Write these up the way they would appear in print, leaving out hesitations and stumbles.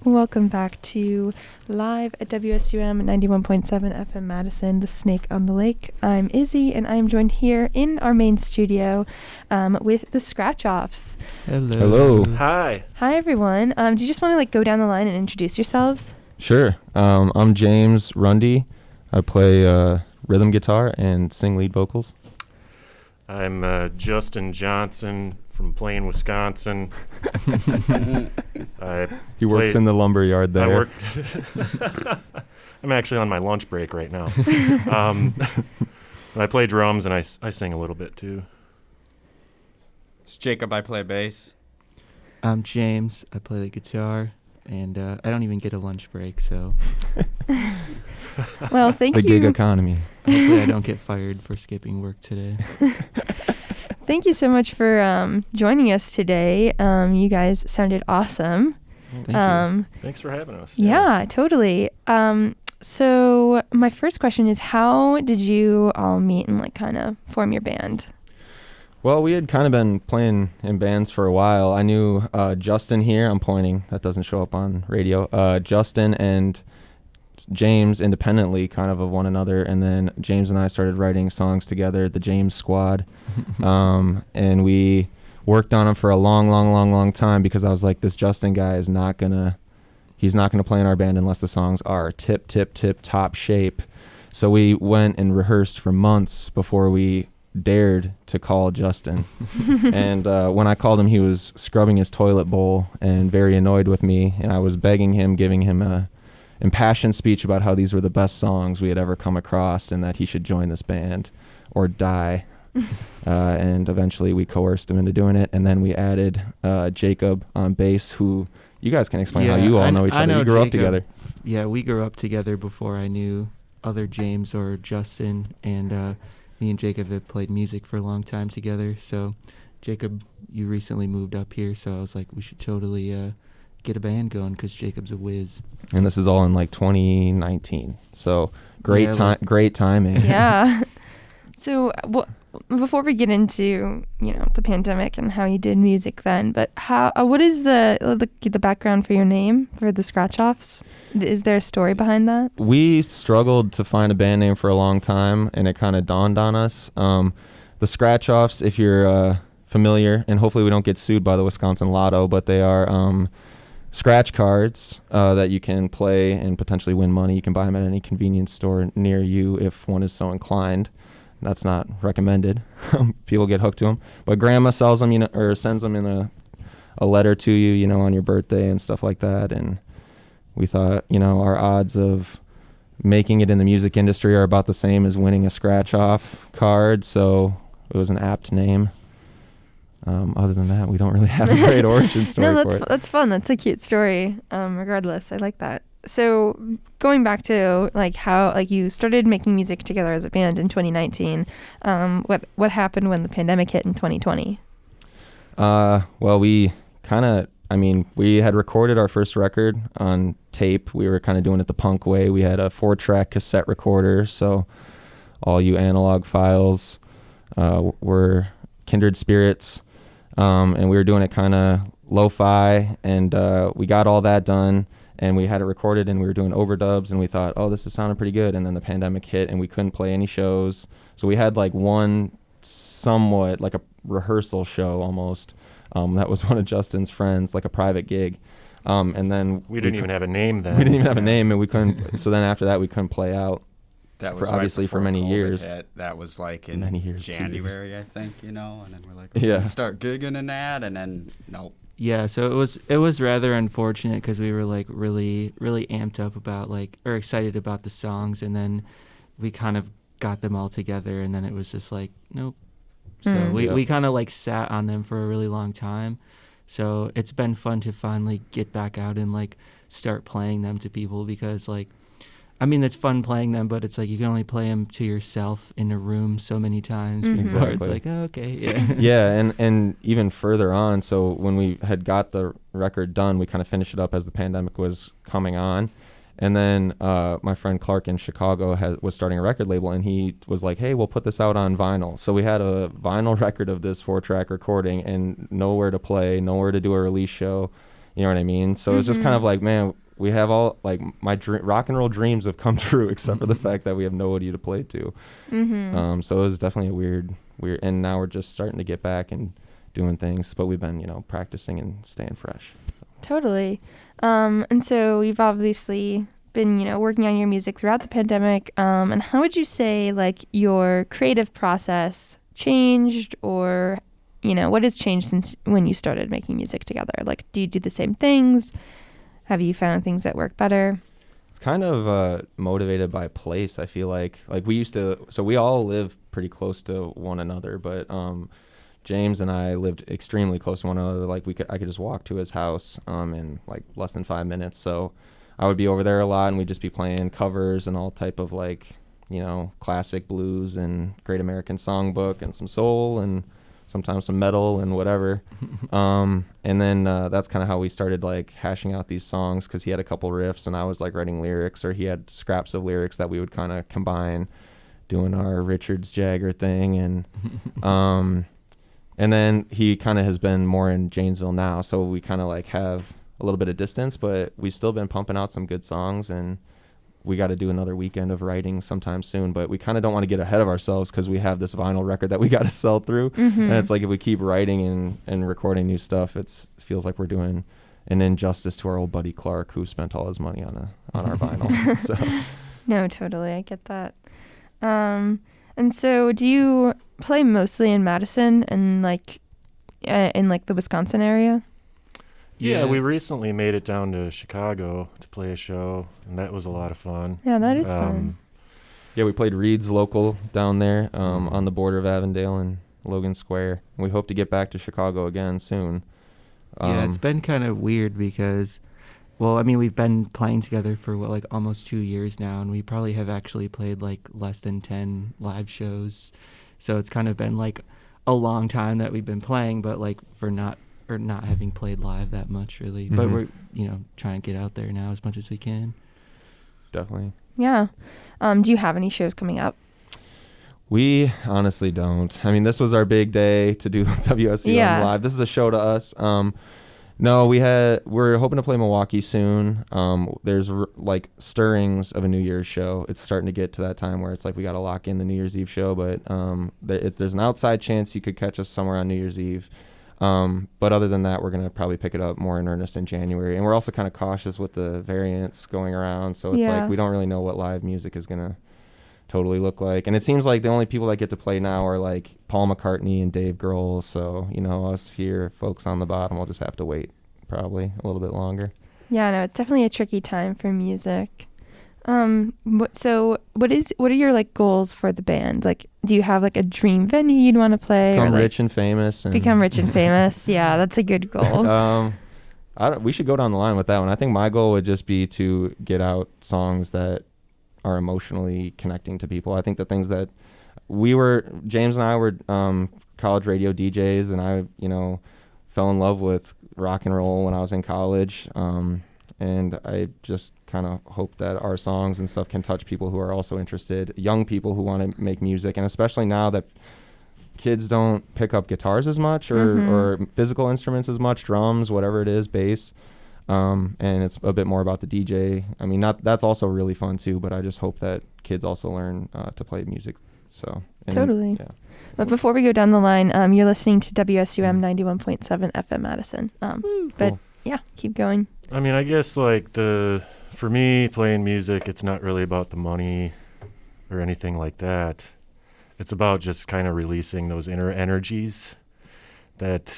Welcome back to Live at WSUM 91.7 FM Madison, the Snake on the Lake. I'm Izzy, and I'm joined here in our main studio with the Scratch-Offs. Hello. Hi. Hi, everyone. Do you just want to go down the line and introduce yourselves? Sure. I'm James Rundy. I play rhythm guitar and sing lead vocals. I'm Justin Johnson from Plain, Wisconsin. He works in the lumber yard there. I'm actually on my lunch break right now. I play drums and I sing a little bit too. It's Jacob. I play bass. I'm James. I play the guitar, and I don't even get a lunch break, so Well, thank you. The gig economy. hopefully I don't get fired for skipping work today. Thank you so much for joining us today. You guys sounded awesome. Thank you. Thanks for having us. Yeah, totally. So my first question is, how did you all meet and kind of form your band? Well, we had kind of been playing in bands for a while. I knew Justin here. I'm pointing. That doesn't show up on radio. Justin and James independently kind of one another, and then James and I started writing songs together, the James Squad. And we worked on them for a long time because I was like, this Justin guy is he's not gonna play in our band unless the songs are tip top shape. So we went and rehearsed for months before we dared to call Justin. And when I called him, he was scrubbing his toilet bowl and very annoyed with me, and I was begging him, giving him a impassioned speech about how these were the best songs we had ever come across and that he should join this band or die. And eventually we coerced him into doing it, and then we added Jacob on bass, who you guys can explain how you all know each other. You grew up together. Yeah, we grew up together before I knew other James or Justin, and me and Jacob have played music for a long time together. So Jacob, you recently moved up here, so I was like, we should totally get a band going because Jacob's a whiz. And this is all in 2019. So great timing. Yeah. So before we get into the pandemic and how you did music then, but what is the background for your name for the Scratch-Offs? Is there a story behind that? We struggled to find a band name for a long time, and it kind of dawned on us. The Scratch-Offs, if you're familiar, and hopefully we don't get sued by the Wisconsin Lotto, but they are scratch cards that you can play and potentially win money. You can buy them at any convenience store near you if one is so inclined. That's not recommended. People get hooked to them. But grandma sells them, or sends them in a letter to you, on your birthday and stuff like that. And we thought, our odds of making it in the music industry are about the same as winning a scratch-off card. So it was an apt name. Other than that, we don't really have a great origin story for it. That's fun. That's a cute story. Regardless, I like that. So going back to how you started making music together as a band in 2019, what happened when the pandemic hit in 2020? Well, we had recorded our first record on tape. We were kind of doing it the punk way. We had a 4-track cassette recorder, so all you analog files were kindred spirits. And we were doing it kind of lo-fi, and we got all that done, and we had it recorded, and we were doing overdubs, and we thought, oh, this is sounding pretty good. And then the pandemic hit, and we couldn't play any shows. So we had one somewhat like a rehearsal show almost. That was one of Justin's friends, like a private gig. And then we didn't even have a name then. We didn't even have a name, and we couldn't. So then after that, we couldn't play out. That was obviously for many years. That was in many years, January, I think, and then we're like, yeah, start gigging and that, and then nope. Yeah, so it was rather unfortunate because we were really amped up about or excited about the songs, and then we kind of got them all together, and then it was just nope. So we kind of sat on them for a really long time. So it's been fun to finally get back out and start playing them to people because it's fun playing them, but it's you can only play them to yourself in a room so many times before Exactly. it's oh, okay, yeah. Yeah, and even further on, so when we had got the record done, we kind of finished it up as the pandemic was coming on. And then my friend Clark in Chicago was starting a record label, and he was like, hey, we'll put this out on vinyl. So we had a vinyl record of this 4-track recording and nowhere to play, nowhere to do a release show. You know what I mean? So it's just kind of like, man, we have all like my rock and roll dreams have come true, except for the fact that we have nobody to play to. So it was definitely a weird, and now we're just starting to get back and doing things, but we've been, practicing and staying fresh. Totally. And so you've obviously been, working on your music throughout the pandemic. And how would you say like your creative process changed, or, what has changed since when you started making music together? Like, do you do the same things? Have you found things that work better? It's kind of motivated by place. I feel like we used to, so we all live pretty close to one another, but James and I lived extremely close to one another. Like I could just walk to his house in like less than 5 minutes. So I would be over there a lot, and we'd just be playing covers and all type of like, classic blues and Great American Songbook and some soul and sometimes some metal and whatever. And then that's kind of how we started like hashing out these songs, because he had a couple riffs and I was like writing lyrics, or he had scraps of lyrics that we would kind of combine, doing our Richards Jagger thing. And then he kind of has been more in Janesville now, so we kind of like have a little bit of distance, but we've still been pumping out some good songs, and we got to do another weekend of writing sometime soon. But we kind of don't want to get ahead of ourselves, because we have this vinyl record that we got to sell through. And it's like if we keep writing and recording new stuff, it feels like we're doing an injustice to our old buddy Clark, who spent all his money on our vinyl. So No, totally. I get that. And so do you play mostly in Madison and like in like the Wisconsin area? Yeah, we recently made it down to Chicago to play a show, and that was a lot of fun. Yeah, that is fun. Yeah, we played Reed's local down there on the border of Avondale and Logan Square. We hope to get back to Chicago again soon. Yeah, it's been kind of weird because, well, I mean, we've been playing together for like almost 2 years now, and we probably have actually played like less than 10 live shows. So it's kind of been like a long time that we've been playing, but like not having played live that much really. But we're, trying to get out there now as much as we can. Definitely. Yeah. Do you have any shows coming up? We honestly don't. I mean, this was our big day to do WSUM live. This is a show to us. No, we're hoping to play Milwaukee soon. There's like stirrings of a New Year's show. It's starting to get to that time where it's like we got to lock in the New Year's Eve show, but there's an outside chance you could catch us somewhere on New Year's Eve. But other than that, we're going to probably pick it up more in earnest in January. And we're also kind of cautious with the variants going around. So it's like we don't really know what live music is going to totally look like. And it seems like the only people that get to play now are like Paul McCartney and Dave Grohl. So, us here, folks on the bottom, will just have to wait probably a little bit longer. Yeah, no, it's definitely a tricky time for music. What are your like goals for the band? Like, do you have like a dream venue you'd want to play? Become or, like, rich and famous. become rich and famous. Yeah, that's a good goal. We should go down the line with that one. I think my goal would just be to get out songs that are emotionally connecting to people. I think the things that James and I were college radio DJs, and I, fell in love with rock and roll when I was in college. And I just kind of hope that our songs and stuff can touch people who are also interested, young people who want to make music. And especially now that kids don't pick up guitars as much or physical instruments as much, drums, whatever it is, bass. And it's a bit more about the DJ. I mean, that's also really fun too, but I just hope that kids also learn to play music. So totally. Yeah. But before we go down the line, you're listening to WSUM 91.7 FM Madison. But yeah, keep going. I mean, I guess like for me playing music, it's not really about the money or anything like that. It's about just kind of releasing those inner energies that,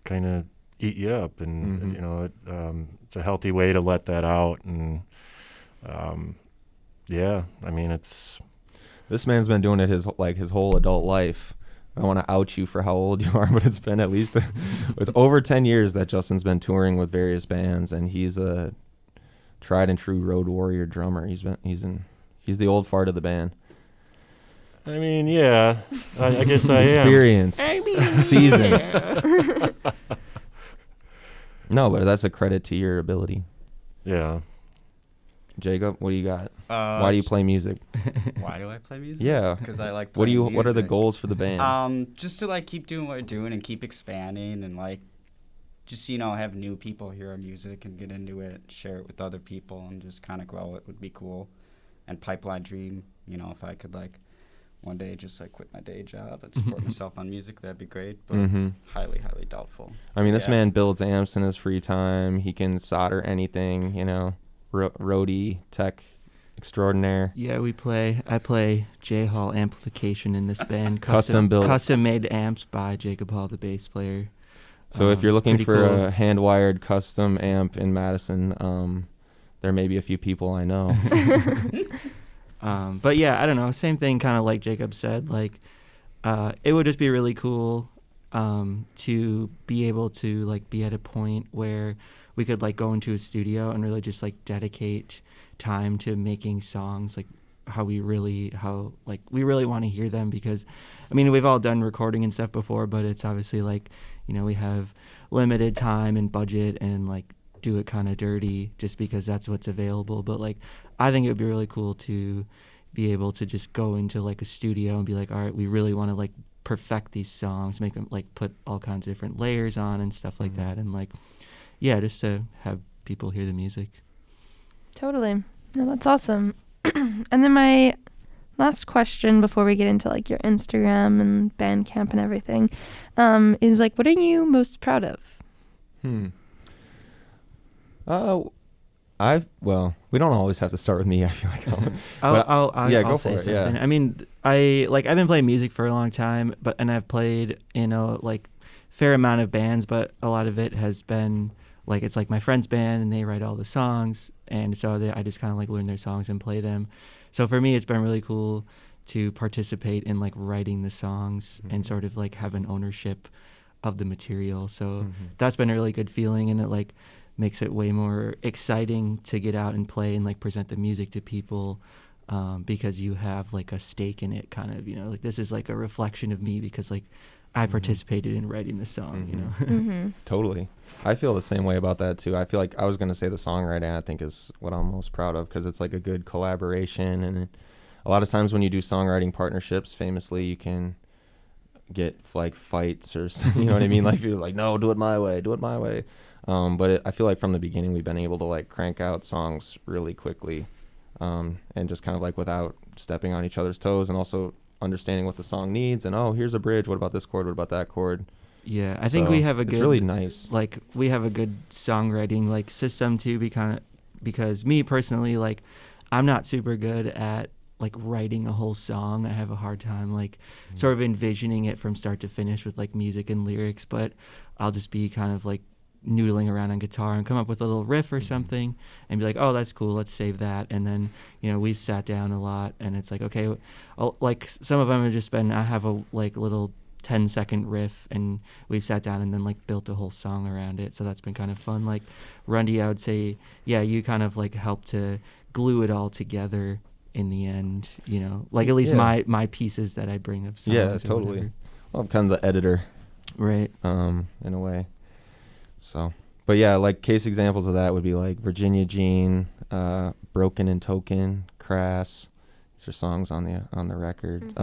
kind of eat you up, and it's a healthy way to let that out. And I mean, this man's been doing it his whole adult life. I don't want to out you for how old you are, but it's been at least with over 10 years that Justin's been touring with various bands, and he's a tried and true road warrior drummer. He's the old fart of the band. I mean, yeah, I guess I am. Experienced, seasoned. No, but that's a credit to your ability. Yeah. Jacob, what do you got? Why do you play music? Why do I play music? Yeah. Because I like What playing What are the music. goals for the band? Just to like keep doing what we're doing and keep expanding and like just have new people hear our music and get into it, share it with other people, and just kind of grow it would be cool. And pipeline dream, if I could like one day just like quit my day job and support myself on music, that'd be great. But highly, highly doubtful. I mean, this man builds amps in his free time. He can solder anything, roadie, tech extraordinaire. Yeah, I play J Hall amplification in this band. Custom built. Custom made amps by Jacob Hall, the bass player. So if you're It's looking pretty for cool. a hand-wired custom amp in Madison, there may be a few people I know. But yeah, I don't know. Same thing, kind of like Jacob said. Like, it would just be really cool to be able to like be at a point where we could like go into a studio and really just like dedicate time to making songs like we really want to hear them. Because I mean, we've all done recording and stuff before, but it's obviously like, we have limited time and budget and like do it kind of dirty just because that's what's available. But like, I think it would be really cool to be able to just go into like a studio and be like, all right, we really want to like perfect these songs, make them like put all kinds of different layers on and stuff like that. And like, yeah, just to have people hear the music. Totally. No, that's awesome. And then my last question before we get into like your Instagram and Bandcamp and everything, is like, what are you most proud of? We don't always have to start with me. I feel like I'll go say for it. something. Yeah. I mean, I've been playing music for a long time, and I've played in a like fair amount of bands, but a lot of it has been like, it's like my friend's band and they write all the songs, and so I just kind of like learn their songs and play them. So for me, it's been really cool to participate in like writing the songs and sort of like have an ownership of the material. So that's been a really good feeling, and it like makes it way more exciting to get out and play and like present the music to people, because you have like a stake in it, kind of, like this is like a reflection of me because like I participated in writing the song. Totally. I feel the same way about that too. I feel like I was going to say the songwriting, I think, is what I'm most proud of, because it's like a good collaboration. And a lot of times when you do songwriting partnerships, famously, you can get like fights or you know what I mean? Like you're like, no, do it my way. But I feel like from the beginning we've been able to like crank out songs really quickly, and just kind of like without stepping on each other's toes, and also understanding what the song needs. And here's a bridge. What about this chord? What about that chord? Yeah, I think we have a good. It's really nice. Like we have a good songwriting like system too, because me personally, like I'm not super good at like writing a whole song. I have a hard time like sort of envisioning it from start to finish with like music and lyrics, but I'll just be kind of like noodling around on guitar and come up with a little riff or something and be like, oh, that's cool, let's save that. And then we've sat down a lot and it's like, okay, like some of them have just been, I have a like little 10-second riff and we've sat down and then like built a whole song around it. So that's been kind of fun. Like Rundy, I would say, yeah, you kind of like help to glue it all together in the end, like at least my pieces that I bring of songs. Yeah, totally. Well, I'm kind of the editor, right? In a way. So, but yeah, like case examples of that would be like Virginia Jean, Broken and Token, Crass. These are songs on the record.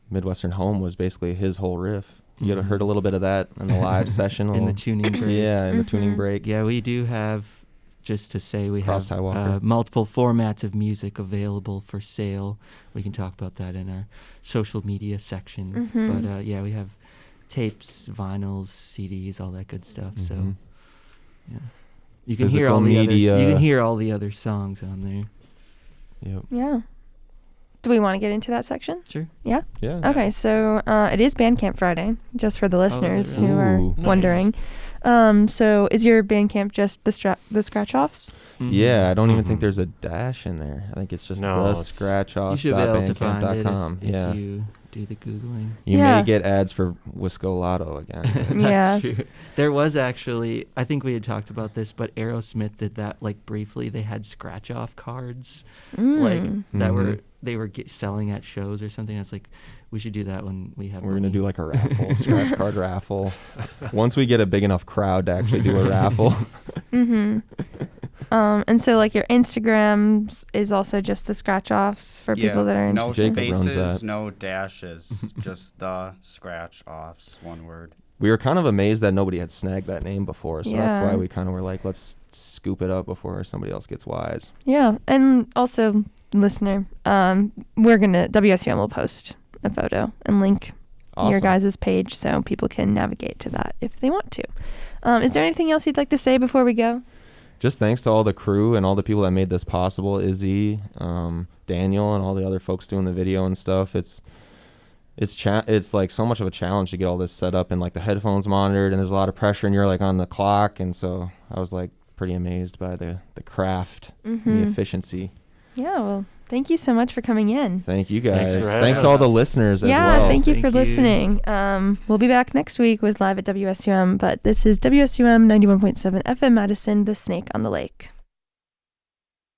Midwestern Home was basically his whole riff. You heard a little bit of that in the live session. In the tuning break. Yeah, in the tuning break. Yeah, we do have, just to say, we Cross have Tie Walker. multiple formats of music available for sale. We can talk about that in our social media section. But yeah, we have tapes, vinyls, CDs, all that good stuff. So yeah, you can hear all the media. You can hear all the other songs on there. Yep. Yeah. Do we want to get into that section? Sure. Yeah? Yeah. Okay, so it is Bandcamp Friday, just for the listeners really? who are Ooh. wondering. So is your Bandcamp just the scratch-offs? Yeah, I don't even think there's a dash in there. I think it's just No, the it's- You should be able to find it scratchoffs.bandcamp.com. if Yeah. you do the Googling. You Yeah. may get ads for Wisco Lotto again. Yeah. True. There was actually, I think we had talked about this, but Aerosmith did that like briefly. They had scratch off cards like that they were selling at shows or something. I was like, we should do that when we have We're going to money. do like a raffle, scratch card raffle. Once we get a big enough crowd to actually do a raffle. And so like your Instagram is also just the scratch offs for people that are no interested. Jacob runs that. spaces, no dashes, just the scratch offs, one word. We were kind of amazed that nobody had snagged that name before, so that's Yeah. why we kind of were like, let's scoop it up before somebody else gets wise. Yeah, and also listener, WSUM will post a photo and link your Awesome. guys' page so people can navigate to that if they want to. Is there anything else you'd like to say before we go? Just thanks to all the crew and all the people that made this possible, Izzy, Daniel, and all the other folks doing the video and stuff. It's like so much of a challenge to get all this set up and like the headphones monitored, and there's a lot of pressure and you're like on the clock, and so I was like pretty amazed by the craft and the efficiency. Yeah, well, thank you so much for coming in. Thank you Thanks guys. for having Thanks to all us. the listeners as Yeah, well. thank you for Thank you. listening. We'll be back next week with Live at WSUM, but this is WSUM 91.7 FM Madison, the Snake on the Lake.